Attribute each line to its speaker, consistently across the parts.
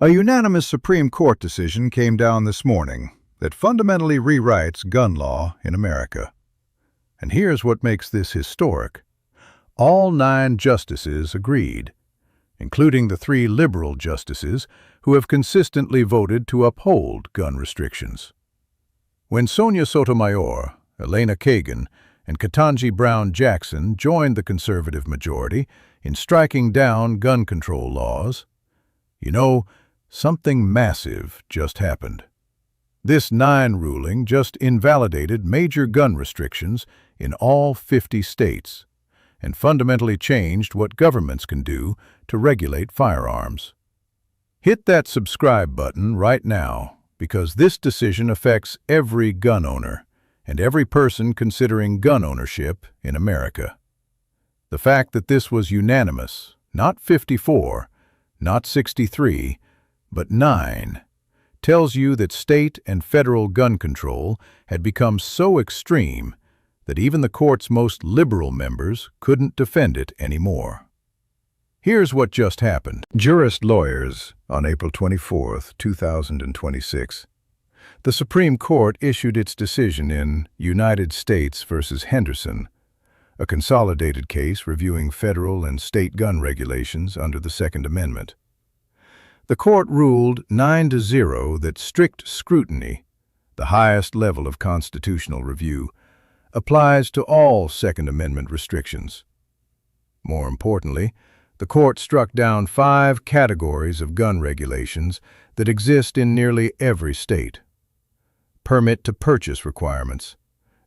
Speaker 1: A unanimous Supreme Court decision came down this morning that fundamentally rewrites gun law in America. And here's what makes this historic. All 9 justices agreed, including the 3 liberal justices who have consistently voted to uphold gun restrictions. When Sonia Sotomayor, Elena Kagan, and Ketanji Brown Jackson joined the conservative majority in striking down gun control laws, something massive just happened. This 9 ruling just invalidated major gun restrictions in all 50 states and fundamentally changed what governments can do to regulate firearms. Hit that subscribe button right now because this decision affects every gun owner and every person considering gun ownership in America. The fact that this was unanimous, not 54, not 63, but 9, tells you that state and federal gun control had become so extreme that even the court's most liberal members couldn't defend it anymore. Here's what just happened. Jurist lawyers on April 24, 2026. The Supreme Court issued its decision in United States v. Henderson, a consolidated case reviewing federal and state gun regulations under the Second Amendment. The court ruled 9-0 that strict scrutiny, the highest level of constitutional review, applies to all Second Amendment restrictions. More importantly, the court struck down 5 categories of gun regulations that exist in nearly every state. Permit-to-purchase requirements,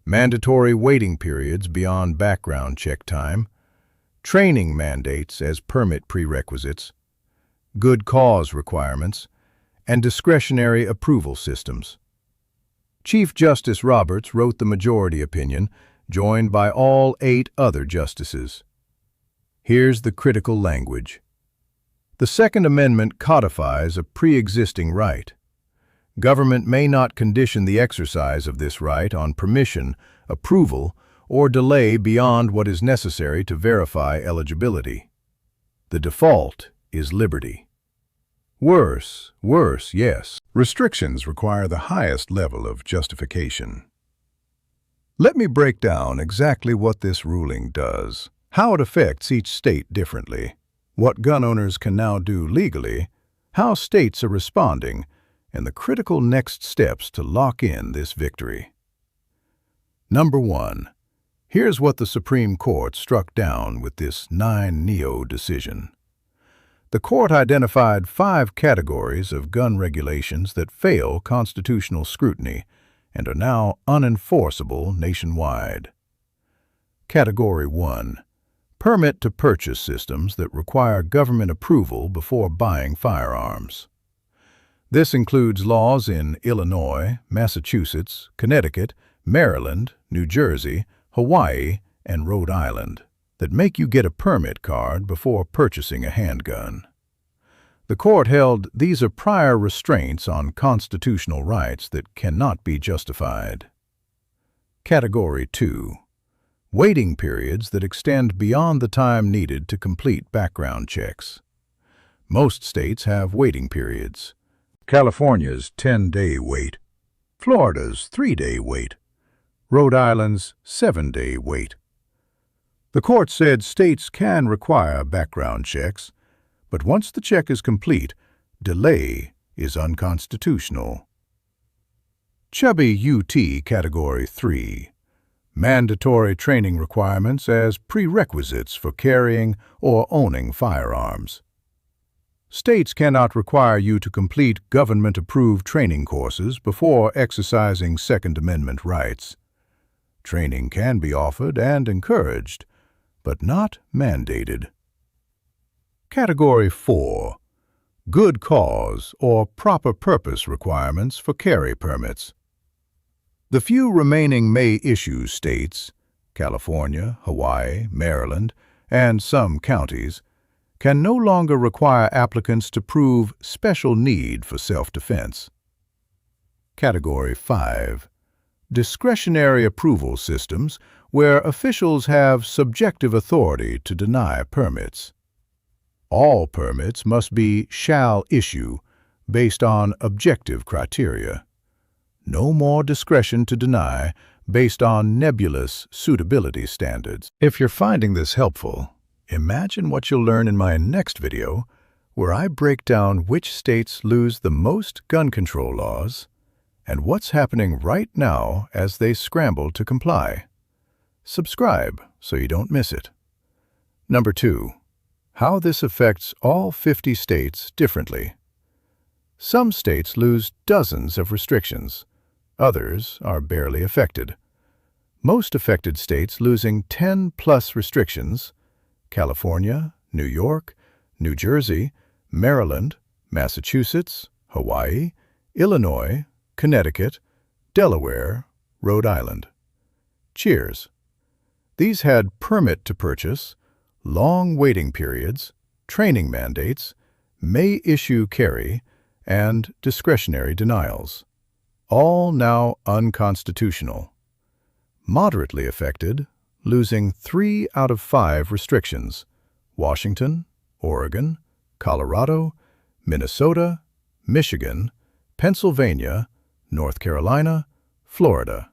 Speaker 1: mandatory waiting periods beyond background check time, training mandates as permit prerequisites, good cause requirements, and discretionary approval systems. Chief Justice Roberts wrote the majority opinion, joined by all 8 other justices. Here's the critical language. The Second Amendment codifies a pre-existing right. Government may not condition the exercise of this right on permission, approval, or delay beyond what is necessary to verify eligibility. The default is liberty. Worse, yes. Restrictions require the highest level of justification. Let me break down exactly what this ruling does, how it affects each state differently, what gun owners can now do legally, how states are responding, and the critical next steps to lock in this victory. Number 1. Here's what the Supreme Court struck down with this 9-0 decision. The court identified 5 categories of gun regulations that fail constitutional scrutiny and are now unenforceable nationwide. Category 1. Permit-to-purchase systems that require government approval before buying firearms. This includes laws in Illinois, Massachusetts, Connecticut, Maryland, New Jersey, Hawaii, and Rhode Island that make you get a permit card before purchasing a handgun. The court held these are prior restraints on constitutional rights that cannot be justified. Category 2. Waiting periods that extend beyond the time needed to complete background checks. Most states have waiting periods. California's 10-day wait, Florida's 3-day wait, Rhode Island's 7-day wait. The court said states can require background checks, but once the check is complete, delay is unconstitutional. Chubby UT Category 3. Mandatory training requirements as prerequisites for carrying or owning firearms. States cannot require you to complete government-approved training courses before exercising Second Amendment rights. Training can be offered and encouraged, but not mandated. Category 4. Good cause or proper purpose requirements for carry permits. The few remaining may-issue states, California, Hawaii, Maryland, and some counties, can no longer require applicants to prove special need for self-defense. Category 5. Discretionary approval systems where officials have subjective authority to deny permits. All permits must be shall issue, based on objective criteria. No more discretion to deny based on nebulous suitability standards. If you're finding this helpful, imagine what you'll learn in my next video, where I break down which states lose the most gun control laws and what's happening right now as they scramble to comply. Subscribe so you don't miss it. Number 2. How this affects all 50 states differently. Some states lose dozens of restrictions. Others are barely affected. Most affected states losing 10+ restrictions: California, New York, New Jersey, Maryland, Massachusetts, Hawaii, Illinois, Connecticut, Delaware, Rhode Island. Cheers. These had permit to purchase, long waiting periods, training mandates, may issue carry, and discretionary denials. All now unconstitutional. Moderately affected, losing 3 out of 5 restrictions: Washington, Oregon, Colorado, Minnesota, Michigan, Pennsylvania, North Carolina, Florida.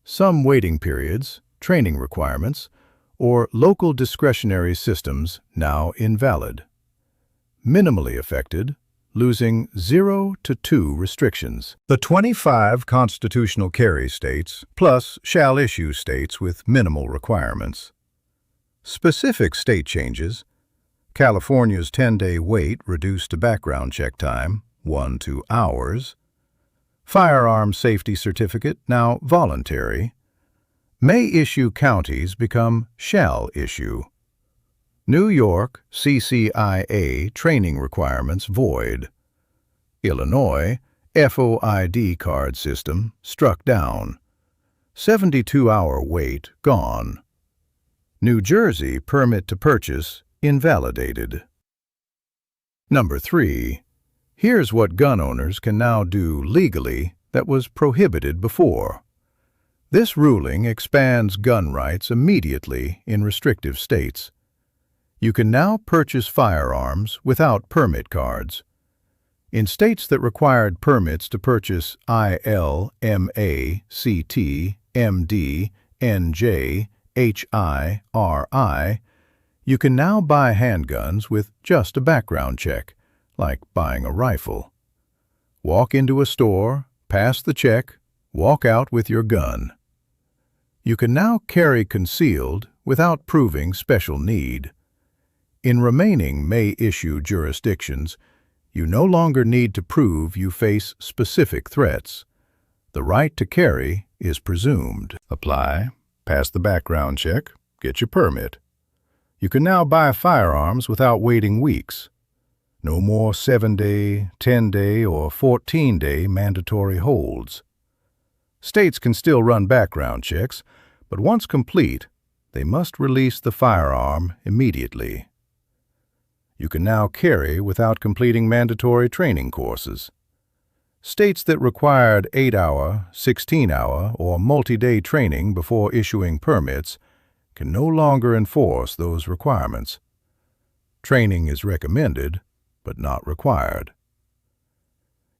Speaker 1: Some waiting periods, training requirements, or local discretionary systems now invalid. Minimally affected, losing 0 to 2 restrictions. The 25 constitutional carry states, plus shall issue states with minimal requirements. Specific state changes: California's 10-day wait reduced to background check time, 1 to 2 hours. Firearm safety certificate now voluntary. May issue counties become shall issue. New York CCIA training requirements void. Illinois FOID card system struck down. 72-hour wait gone. New Jersey permit to purchase invalidated. Number 3. Here's what gun owners can now do legally that was prohibited before. This ruling expands gun rights immediately in restrictive states. You can now purchase firearms without permit cards. In states that required permits to purchase IL, MA, CT, MD, NJ, HI, RI, you can now buy handguns with just a background check, like buying a rifle. Walk into a store, pass the check, walk out with your gun. You can now carry concealed without proving special need. In remaining may-issue jurisdictions, you no longer need to prove you face specific threats. The right to carry is presumed. Apply, pass the background check, get your permit. You can now buy firearms without waiting weeks. No more 7-day, 10-day, or 14-day mandatory holds. States can still run background checks, but once complete, they must release the firearm immediately. You can now carry without completing mandatory training courses. States that required 8-hour, 16-hour, or multi-day training before issuing permits can no longer enforce those requirements. Training is recommended, but not required.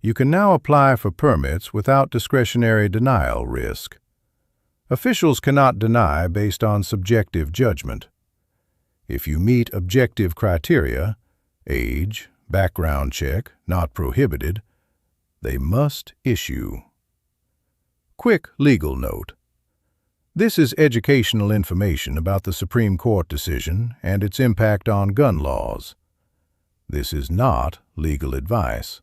Speaker 1: You can now apply for permits without discretionary denial risk. Officials cannot deny based on subjective judgment. If you meet objective criteria, age, background check, not prohibited, they must issue. Quick legal note. This is educational information about the Supreme Court decision and its impact on gun laws. This is not legal advice.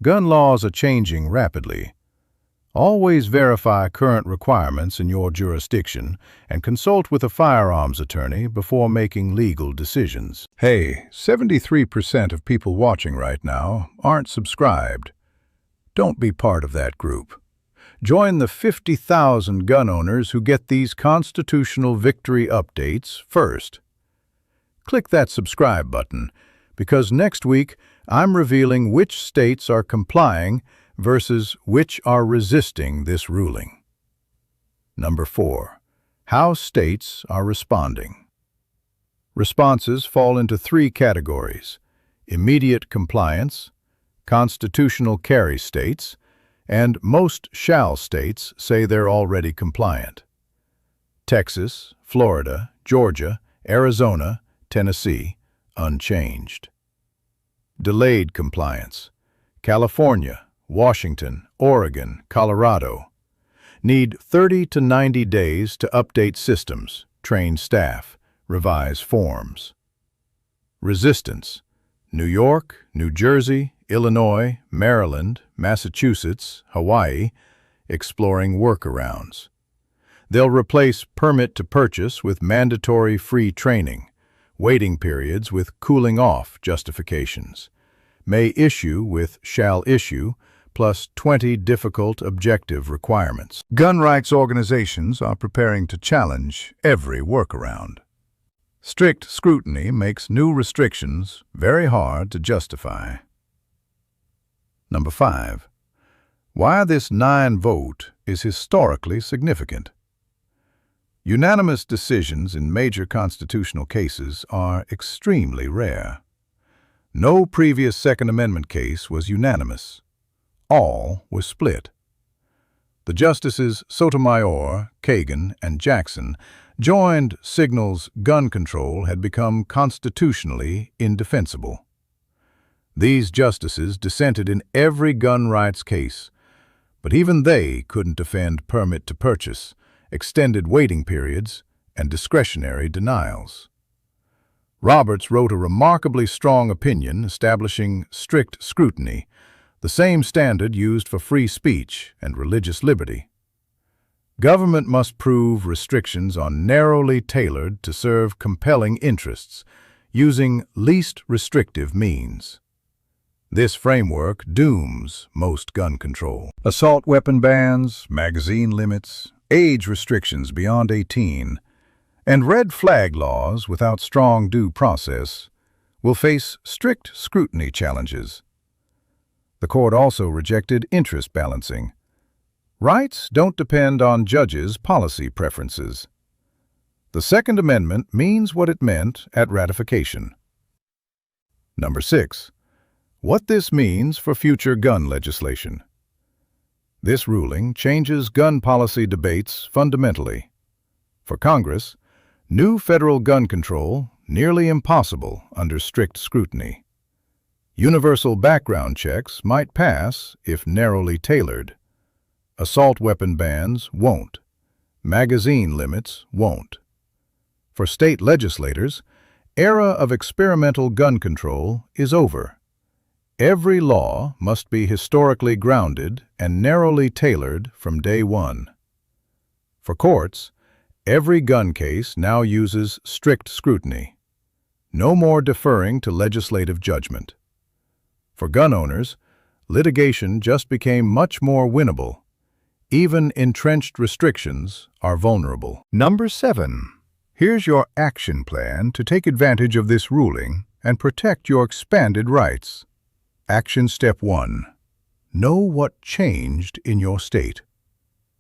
Speaker 1: Gun laws are changing rapidly. Always verify current requirements in your jurisdiction and consult with a firearms attorney before making legal decisions. Hey, 73% of people watching right now aren't subscribed. Don't be part of that group. Join the 50,000 gun owners who get these constitutional victory updates first. Click that subscribe button, because next week I'm revealing which states are complying versus which are resisting this ruling. Number 4. How states are responding. Responses fall into 3 categories: immediate compliance, constitutional carry states, and most shall states say they're already compliant. Texas, Florida, Georgia, Arizona, Tennessee, unchanged. Delayed compliance. California, Washington, Oregon, Colorado need 30 to 90 days to update systems, train staff, revise forms. Resistance. New York, New Jersey, Illinois, Maryland, Massachusetts, Hawaii, exploring workarounds. They'll replace permit to purchase with mandatory free training, waiting periods with cooling-off justifications, may issue with shall issue, plus 20 difficult objective requirements. Gun rights organizations are preparing to challenge every workaround. Strict scrutiny makes new restrictions very hard to justify. Number 5. Why this 9 vote is historically significant. Unanimous decisions in major constitutional cases are extremely rare. No previous Second Amendment case was unanimous. All were split. The Justices Sotomayor, Kagan, and Jackson joined signals gun control had become constitutionally indefensible. These justices dissented in every gun rights case, but even they couldn't defend permit to purchase, extended waiting periods, and discretionary denials. Roberts wrote a remarkably strong opinion establishing strict scrutiny, the same standard used for free speech and religious liberty. Government must prove restrictions are narrowly tailored to serve compelling interests, using least restrictive means. This framework dooms most gun control. Assault weapon bans, magazine limits, age restrictions beyond 18, and red flag laws without strong due process will face strict scrutiny challenges. The court also rejected interest balancing. Rights don't depend on judges' policy preferences. The Second Amendment means what it meant at ratification. Number 6. What this means for future gun legislation. This ruling changes gun policy debates fundamentally. For Congress, new federal gun control nearly impossible under strict scrutiny. Universal background checks might pass if narrowly tailored. Assault weapon bans won't. Magazine limits won't. For state legislators, era of experimental gun control is over. Every law must be historically grounded and narrowly tailored from day one. For courts, every gun case now uses strict scrutiny. No more deferring to legislative judgment. For gun owners, litigation just became much more winnable. Even entrenched restrictions are vulnerable. Number 7. Here's your action plan to take advantage of this ruling and protect your expanded rights. Action Step 1. Know what changed in your state.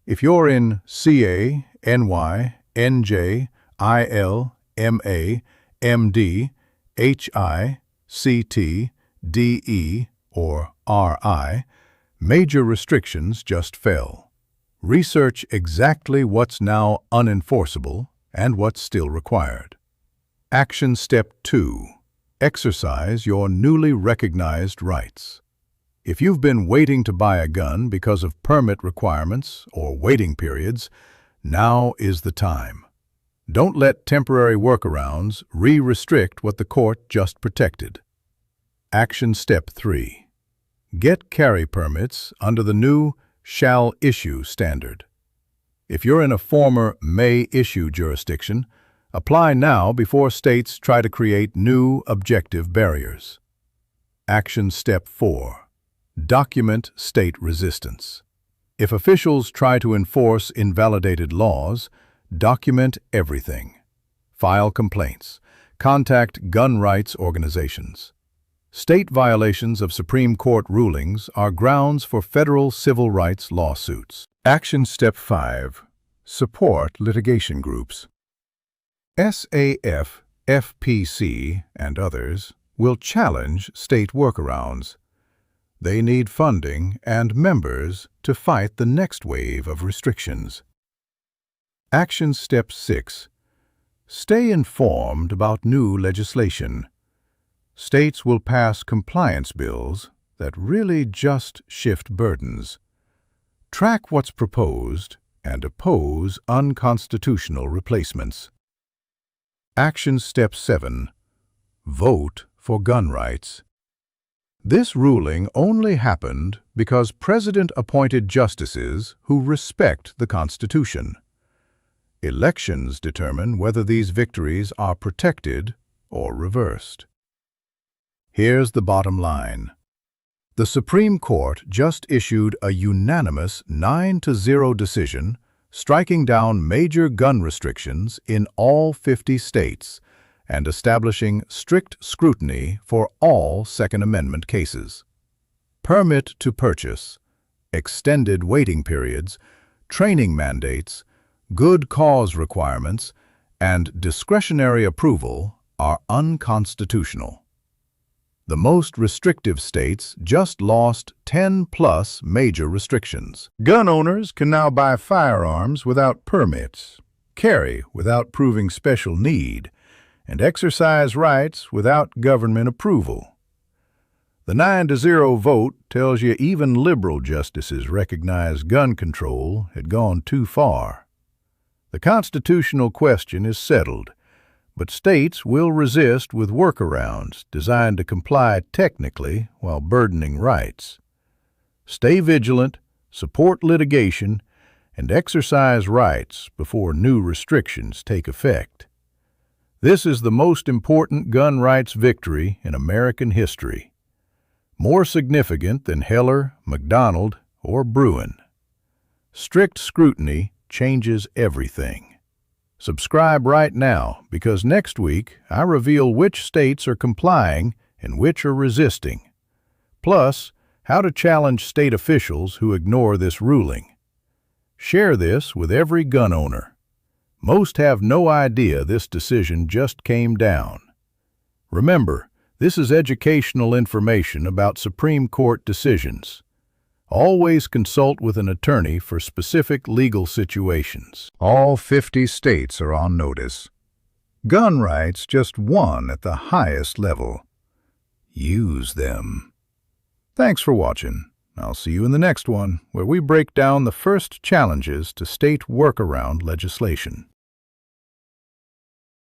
Speaker 1: If you're in CA, NY, NJ, IL, MA, MD, HI, CT, DE, or RI, major restrictions just fell. Research exactly what's now unenforceable and what's still required. Action Step 2. Exercise your newly recognized rights. If you've been waiting to buy a gun because of permit requirements or waiting periods, now is the time. Don't let temporary workarounds re-restrict what the court just protected. Action Step 3. Get carry permits under the new shall issue standard. If you're in a former may issue jurisdiction, apply now before states try to create new objective barriers. Action Step 4. Document state resistance. If officials try to enforce invalidated laws, document everything. File complaints. Contact gun rights organizations. State violations of Supreme Court rulings are grounds for federal civil rights lawsuits. Action Step 5. Support litigation groups. SAF, FPC, and others will challenge state workarounds. They need funding and members to fight the next wave of restrictions. Action Step 6. Stay informed about new legislation. States will pass compliance bills that really just shift burdens. Track what's proposed and oppose unconstitutional replacements. Action Step 7. Vote for gun rights. This ruling only happened because President appointed justices who respect the Constitution. Elections determine whether these victories are protected or reversed. Here's the bottom line. The Supreme Court just issued a unanimous 9-0 decision striking down major gun restrictions in all 50 states and establishing strict scrutiny for all Second Amendment cases. Permit to purchase, extended waiting periods, training mandates, good cause requirements, and discretionary approval are unconstitutional. The most restrictive states just lost 10+ major restrictions. Gun owners can now buy firearms without permits, carry without proving special need, and exercise rights without government approval. The 9-0 vote tells you even liberal justices recognize gun control had gone too far. The constitutional question is settled, but states will resist with workarounds designed to comply technically while burdening rights. Stay vigilant, support litigation, and exercise rights before new restrictions take effect. This is the most important gun rights victory in American history, more significant than Heller, McDonald, or Bruin. Strict scrutiny changes everything. Subscribe right now because next week I reveal which states are complying and which are resisting. Plus, how to challenge state officials who ignore this ruling. Share this with every gun owner. Most have no idea this decision just came down. Remember, this is educational information about Supreme Court decisions. Always consult with an attorney for specific legal situations. All 50 states are on notice. Gun rights just won at the highest level. Use them. Thanks for watching. I'll see you in the next one, where we break down the first challenges to state workaround legislation.